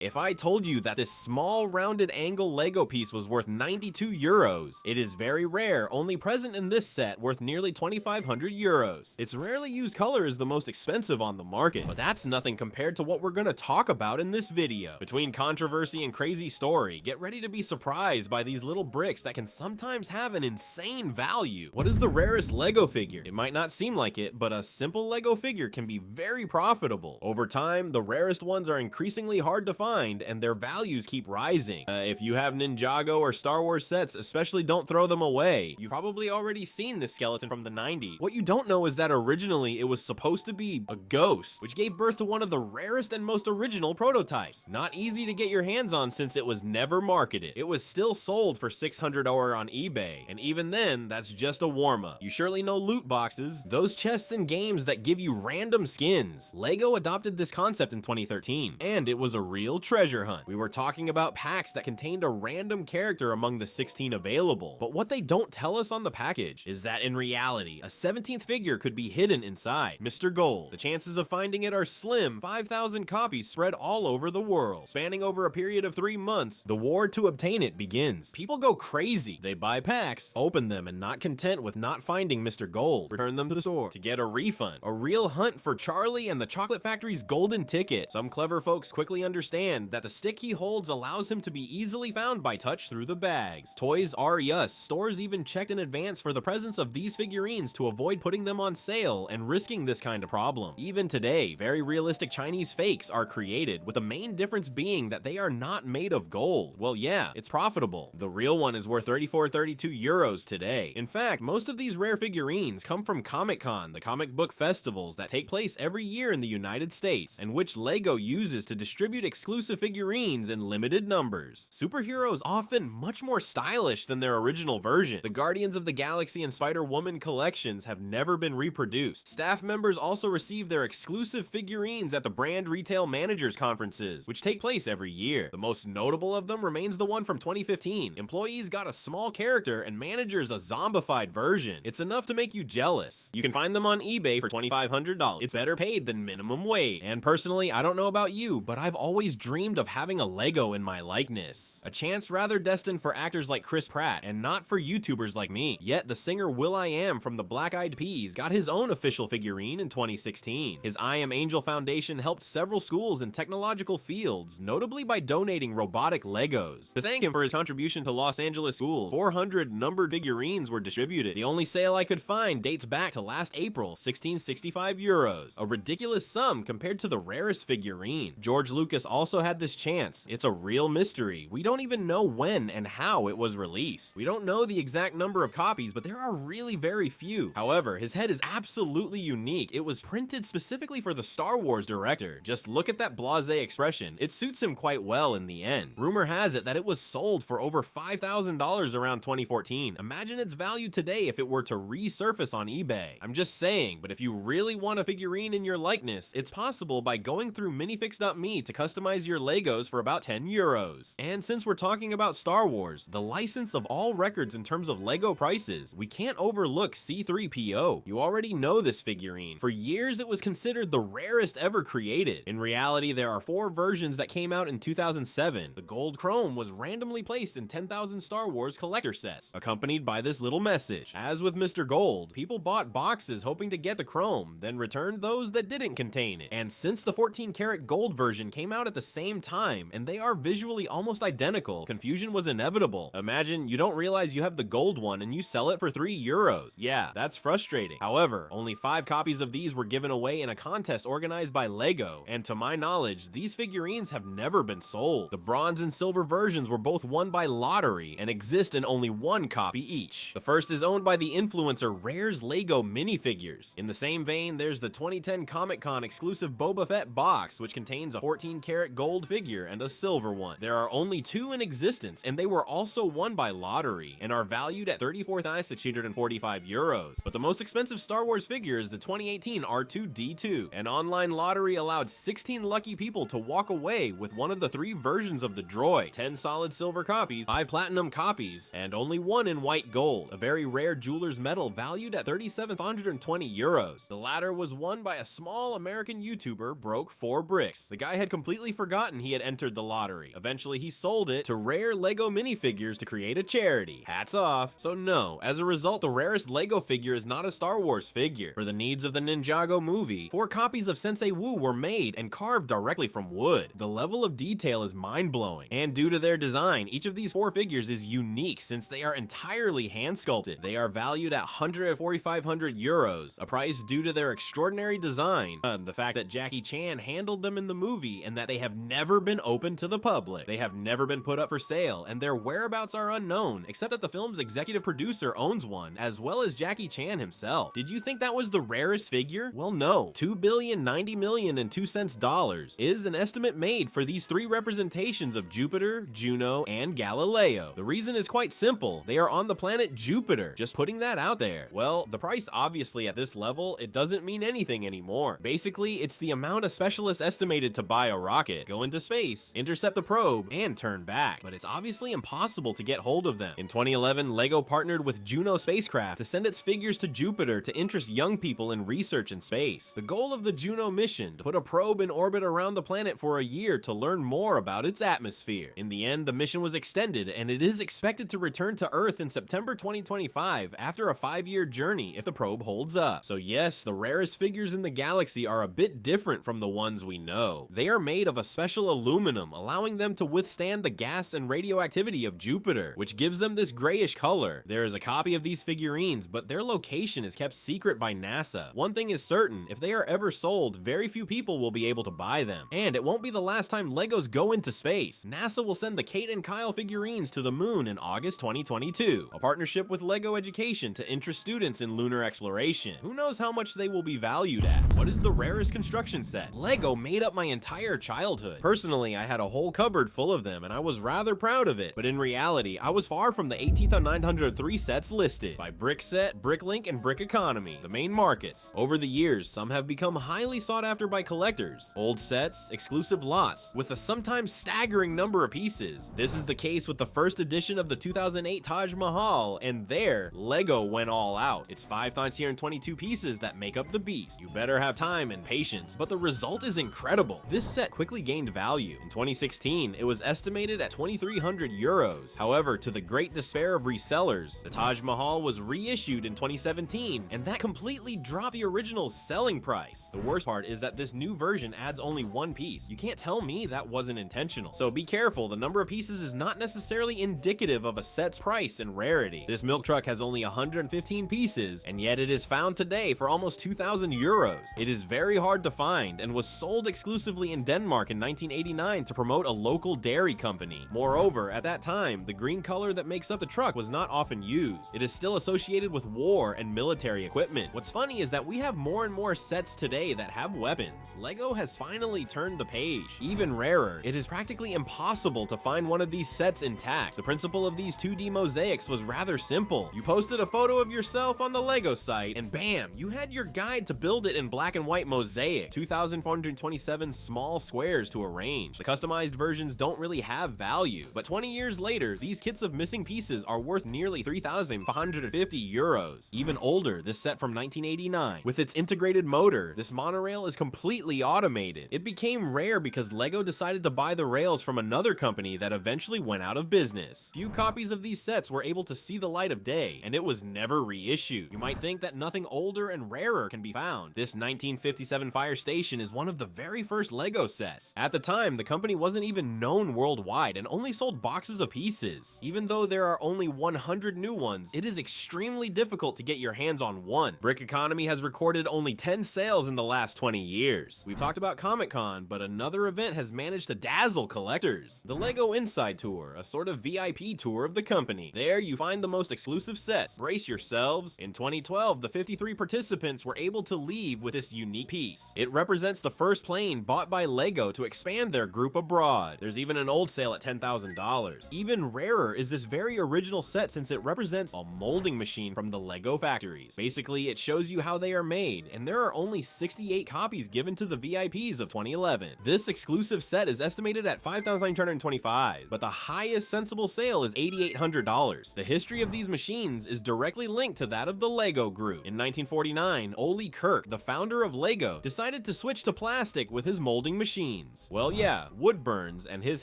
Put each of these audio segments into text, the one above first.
If I told you that this small rounded angle Lego piece was worth 92 euros, it is very rare, only present in this set, worth nearly 2,500 euros. Its rarely used color is the most expensive on the market, but that's nothing compared to what we're gonna talk about in this video. Between controversy and crazy story, get ready to be surprised by these little bricks that can sometimes have an insane value. What is the rarest Lego figure? It might not seem like it, but a simple Lego figure can be very profitable. Over time, the rarest ones are increasingly hard to find, and their values keep rising. If you have Ninjago or Star Wars sets, especially don't throw them away. You've probably already seen this skeleton from the 90s. What you don't know is that originally it was supposed to be a ghost, which gave birth to one of the rarest and most original prototypes. Not easy to get your hands on since it was never marketed. It was still sold for 600 € on eBay, and even then, that's just a warm-up. You surely know loot boxes, those chests in games that give you random skins. Lego adopted this concept in 2013, and it was a real treasure hunt. We were talking about packs that contained a random character among the 16 available, but what they don't tell us on the package is that in reality, a 17th figure could be hidden inside, Mr. Gold. The chances of finding it are slim, 5,000 copies spread all over the world. Spanning over a period of 3 months, the war to obtain it begins. People go crazy. They buy packs, open them, and not content with not finding Mr. Gold, return them to the store to get a refund. A real hunt for Charlie and the Chocolate Factory's golden ticket. Some clever folks quickly understand that the stick he holds allows him to be easily found by touch through the bags. Toys R Us stores even checked in advance for the presence of these figurines to avoid putting them on sale and risking this kind of problem. Even today, very realistic Chinese fakes are created, with the main difference being that they are not made of gold. Well, yeah, it's profitable. The real one is worth 32 euros today. In fact, most of these rare figurines come from Comic-Con, the comic book festivals that take place every year in the United States, and which Lego uses to distribute exclusive figurines in limited numbers. Superheroes often much more stylish than their original version. The Guardians of the Galaxy and Spider-Woman collections have never been reproduced. Staff members also receive their exclusive figurines at the brand retail managers conferences, which take place every year. The most notable of them remains the one from 2015. Employees got a small character and managers a zombified version. It's enough to make you jealous. You can find them on eBay for $2,500. It's better paid than minimum wage. And personally, I don't know about you, but I've always dreamed of having a Lego in my likeness. A chance rather destined for actors like Chris Pratt and not for YouTubers like me. Yet the singer will.i.am from the Black Eyed Peas got his own official figurine in 2016. His I Am Angel Foundation helped several schools in technological fields, notably by donating robotic Legos. To thank him for his contribution to Los Angeles schools, 400 numbered figurines were distributed. The only sale I could find dates back to last April, 1665 euros, a ridiculous sum compared to the rarest figurine. George Lucas also had this chance. It's a real mystery. We don't even know when and how it was released. We don't know the exact number of copies, but there are really very few. However, his head is absolutely unique. It was printed specifically for the Star Wars director. Just look at that blasé expression. It suits him quite well in the end. Rumor has it that it was sold for over $5,000 around 2014. Imagine its value today if it were to resurface on eBay. I'm just saying, but if you really want a figurine in your likeness, it's possible by going through minifix.me to customize your Legos for about 10 euros. And since we're talking about Star Wars, the license of all records in terms of Lego prices, we can't overlook C-3PO. You already know this figurine. For years, it was considered the rarest ever created. In reality, there are 4 versions that came out in 2007. The gold chrome was randomly placed in 10,000 Star Wars collector sets, accompanied by this little message. As with Mr. Gold, people bought boxes hoping to get the chrome, then returned those that didn't contain it. And since the 14-karat gold version came out at the same time, and they are visually almost identical, confusion was inevitable. Imagine you don't realize you have the gold one and you sell it for 3 euros. Yeah, that's frustrating. However, only 5 copies of these were given away in a contest organized by Lego, and to my knowledge, these figurines have never been sold. The bronze and silver versions were both won by lottery and exist in only 1 copy each. The first is owned by the influencer RAREST LEGO minifigures. In the same vein, there's the 2010 Comic-Con exclusive Boba Fett box, which contains a 14-karat gold figure and a silver one. There are only 2 in existence, and they were also won by lottery, and are valued at 34,645 euros. But the most expensive Star Wars figure is the 2018 R2-D2. An online lottery allowed 16 lucky people to walk away with one of the 3 versions of the droid, 10 solid silver copies, 5 platinum copies, and only 1 in white gold, a very rare jeweler's medal valued at 3,720 euros. The latter was won by a small American YouTuber, Broke 4 Bricks. The guy had completely forgotten forgotten he had entered the lottery. Eventually, he sold it to Rare Lego minifigures to create a charity. Hats off. So no, as a result, the rarest Lego figure is not a Star Wars figure. For the needs of the Ninjago movie, 4 copies of Sensei Wu were made and carved directly from wood. The level of detail is mind-blowing, and due to their design, each of these 4 figures is unique since they are entirely hand-sculpted. They are valued at 100,450 euros, a price due to their extraordinary design, the fact that Jackie Chan handled them in the movie, and that they have never been open to the public. They have never been put up for sale, and their whereabouts are unknown, except that the film's executive producer owns one, as well as Jackie Chan himself. Did you think that was the rarest figure? Well, no. $2,090,002 is an estimate made for these 3 representations of Jupiter, Juno, and Galileo. The reason is quite simple. They are on the planet Jupiter. Just putting that out there. Well, the price obviously at this level, it doesn't mean anything anymore. Basically, it's the amount a specialist estimated to buy a rocket, go into space, intercept the probe, and turn back. But it's obviously impossible to get hold of them. In 2011, LEGO partnered with Juno spacecraft to send its figures to Jupiter to interest young people in research in space. The goal of the Juno mission, to put a probe in orbit around the planet for a year to learn more about its atmosphere. In the end, the mission was extended, and it is expected to return to Earth in September 2025 after a 5-year journey if the probe holds up. So yes, the rarest figures in the galaxy are a bit different from the ones we know. They are made of a special aluminum, allowing them to withstand the gas and radioactivity of Jupiter, which gives them this grayish color. There is a copy of these figurines, but their location is kept secret by NASA. One thing is certain, if they are ever sold, very few people will be able to buy them. And it won't be the last time Legos go into space. NASA will send the Kate and Kyle figurines to the moon in August 2022, a partnership with LEGO Education to interest students in lunar exploration. Who knows how much they will be valued at? What is the rarest construction set? LEGO made up my entire childhood. Personally, I had a whole cupboard full of them, and I was rather proud of it. But in reality, I was far from the 18,903 sets listed by Brickset, Bricklink, and Brick Economy, the main markets. Over the years, some have become highly sought after by collectors. Old sets, exclusive lots, with a sometimes staggering number of pieces. This is the case with the first edition of the 2008 Taj Mahal, and there, LEGO went all out. It's 5,322 pieces that make up the beast. You better have time and patience, but the result is incredible. This set quickly gained value. In 2016, it was estimated at 2,300 euros. However, to the great despair of resellers, the Taj Mahal was reissued in 2017, and that completely dropped the original's selling price. The worst part is that this new version adds only 1 piece. You can't tell me that wasn't intentional. So be careful, the number of pieces is not necessarily indicative of a set's price and rarity. This milk truck has only 115 pieces, and yet it is found today for almost 2,000 euros. It is very hard to find, and was sold exclusively in Denmark in 1989 to promote a local dairy company. Moreover, at that time, the green color that makes up the truck was not often used. It is still associated with war and military equipment. What's funny is that we have more and more sets today that have weapons. LEGO has finally turned the page. Even rarer, it is practically impossible to find one of these sets intact. The principle of these 2D mosaics was rather simple. You posted a photo of yourself on the LEGO site, and bam, you had your guide to build it in black and white mosaic. 2,427 small squares to arrange. The customized versions don't really have value, but 20 years later, these kits of missing pieces are worth nearly 3,550 euros. Even older, this set from 1989. With its integrated motor, this monorail is completely automated. It became rare because LEGO decided to buy the rails from another company that eventually went out of business. Few copies of these sets were able to see the light of day, and it was never reissued. You might think that nothing older and rarer can be found. This 1957 fire station is one of the very first LEGO sets. At the time, the company wasn't even known worldwide and only sold boxes of pieces. Even though there are only 100 new ones, it is extremely difficult to get your hands on one. Brick Economy has recorded only 10 sales in the last 20 years. We've talked about Comic-Con, but another event has managed to dazzle collectors. The LEGO Inside Tour, a sort of VIP tour of the company. There you find the most exclusive sets. Brace yourselves. In 2012, the 53 participants were able to leave with this unique piece. It represents the first plane bought by LEGO to expand their group abroad. There's even an old sale at $10,000. Even rarer is this very original set since it represents a molding machine from the LEGO factories. Basically, it shows you how they are made, and there are only 68 copies given to the VIPs of 2011. This exclusive set is estimated at $5,925, but the highest sensible sale is $8,800. The history of these machines is directly linked to that of the LEGO Group. In 1949, Ole Kirk, the founder of LEGO, decided to switch to plastic with his molding machines. floods. Well, yeah, Woodburns and his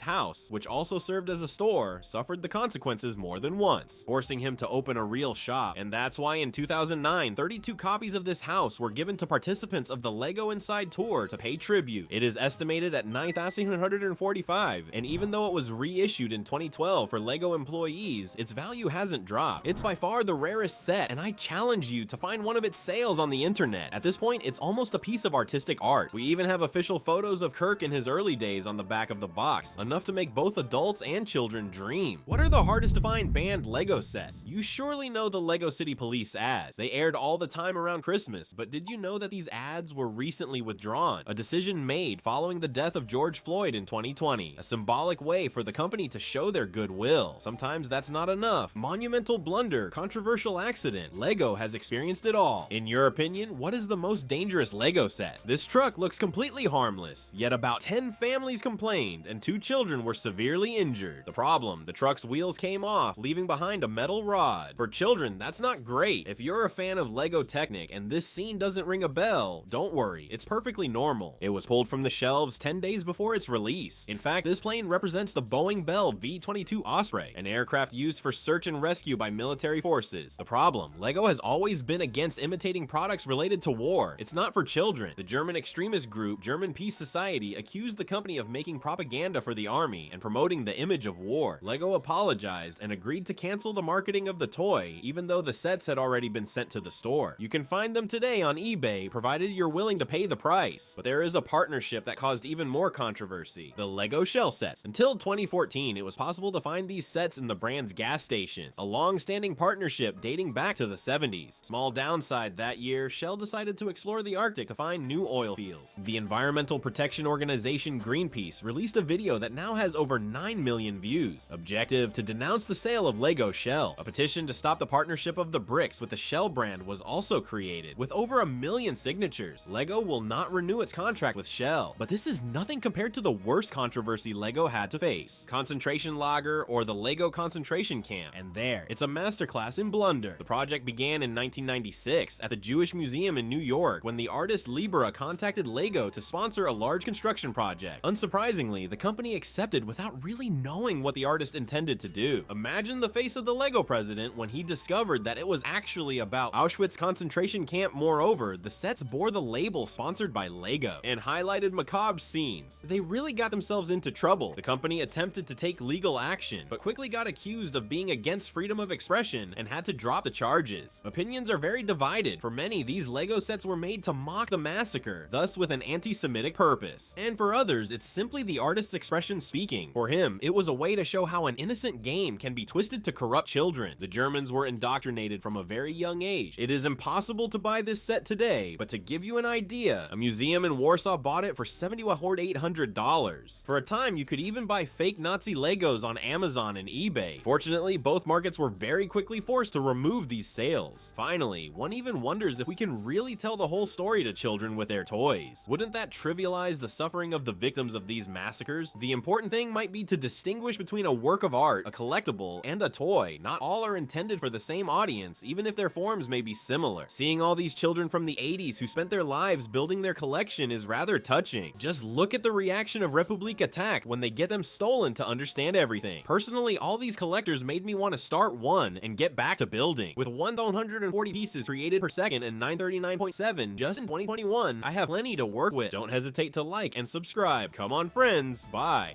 house, which also served as a store, suffered the consequences more than once, forcing him to open a real shop. And that's why in 2009, 32 copies of this house were given to participants of the LEGO Inside Tour to pay tribute. It is estimated at $9,145, and even though it was reissued in 2012 for LEGO employees, its value hasn't dropped. It's by far the rarest set, and I challenge you to find one of its sales on the internet. At this point, it's almost a piece of artistic art. We even have official photos of Kirk in his early days on the back of the box, enough to make both adults and children dream. What are the hardest to find banned LEGO sets? You surely know the LEGO City Police ads. They aired all the time around Christmas, but did you know that these ads were recently withdrawn? A decision made following the death of George Floyd in 2020, a symbolic way for the company to show their goodwill. Sometimes that's not enough. Monumental blunder, controversial accident, LEGO has experienced it all. In your opinion, what is the most dangerous LEGO set? This truck looks completely harmless, yet about 10 families complained and 2 children were severely injured. The problem, the truck's wheels came off, leaving behind a metal rod. For children, that's not great. If you're a fan of LEGO Technic and this scene doesn't ring a bell, don't worry, it's perfectly normal. It was pulled from the shelves 10 days before its release. In fact, this plane represents the Boeing Bell V-22 Osprey, an aircraft used for search and rescue by military forces. The problem, LEGO has always been against imitating products related to war. It's not for children. The German extremist group German Peace Society accused the company of making propaganda for the army and promoting the image of war. LEGO apologized and agreed to cancel the marketing of the toy, even though the sets had already been sent to the store. You can find them today on eBay, provided you're willing to pay the price. But there is a partnership that caused even more controversy: the LEGO shell sets. Until 2014, it was possible to find these sets in the brand's gas stations, a long-standing partnership dating back to the 70s. Small downside, that year, Shell decided to explore the Arctic to find new oil fields. The environmental protection organization Greenpeace released a video that now has over 9 million views. Objective: to denounce the sale of LEGO Shell. A petition to stop the partnership of the bricks with the Shell brand was also created. With over 1 million signatures, LEGO will not renew its contract with Shell. But this is nothing compared to the worst controversy LEGO had to face: concentration lager, or the LEGO concentration camp. And there, it's a masterclass in blunder. The project began in 1996 at the Jewish Museum in New York when the artist Libra contacted LEGO to sponsor a large construction project. Unsurprisingly, the company accepted without really knowing what the artist intended to do. Imagine the face of the LEGO president when he discovered that it was actually about Auschwitz concentration camp. Moreover, the sets bore the label sponsored by LEGO and highlighted macabre scenes. They really got themselves into trouble. The company attempted to take legal action, but quickly got accused of being against freedom of expression and had to drop the charges. Opinions are very divided. For many, these LEGO sets were made to mock the massacre, thus with an anti-Semitic purpose. And for others, it's simply the artist's expression speaking. For him, it was a way to show how an innocent game can be twisted to corrupt children. The Germans were indoctrinated from a very young age. It is impossible to buy this set today, but to give you an idea, a museum in Warsaw bought it for $7,800. For a time, you could even buy fake Nazi Legos on Amazon and eBay. Fortunately, both markets were very quickly forced to remove these sales. Finally, one even wonders if we can really tell the whole story to children with their toys. Wouldn't that trivialize the suffering of the victims of these massacres? The important thing might be to distinguish between a work of art, a collectible, and a toy. Not all are intended for the same audience, even if their forms may be similar. Seeing all these children from the 80s who spent their lives building their collection is rather touching. Just look at the reaction of Republic Attack when they get them stolen to understand everything. Personally, all these collectors made me want to start one and get back to building. With 1,140 pieces created per second and 939.7 just in 2021, I have plenty to work with. Don't hesitate to like and subscribe. Come on, friends. Bye.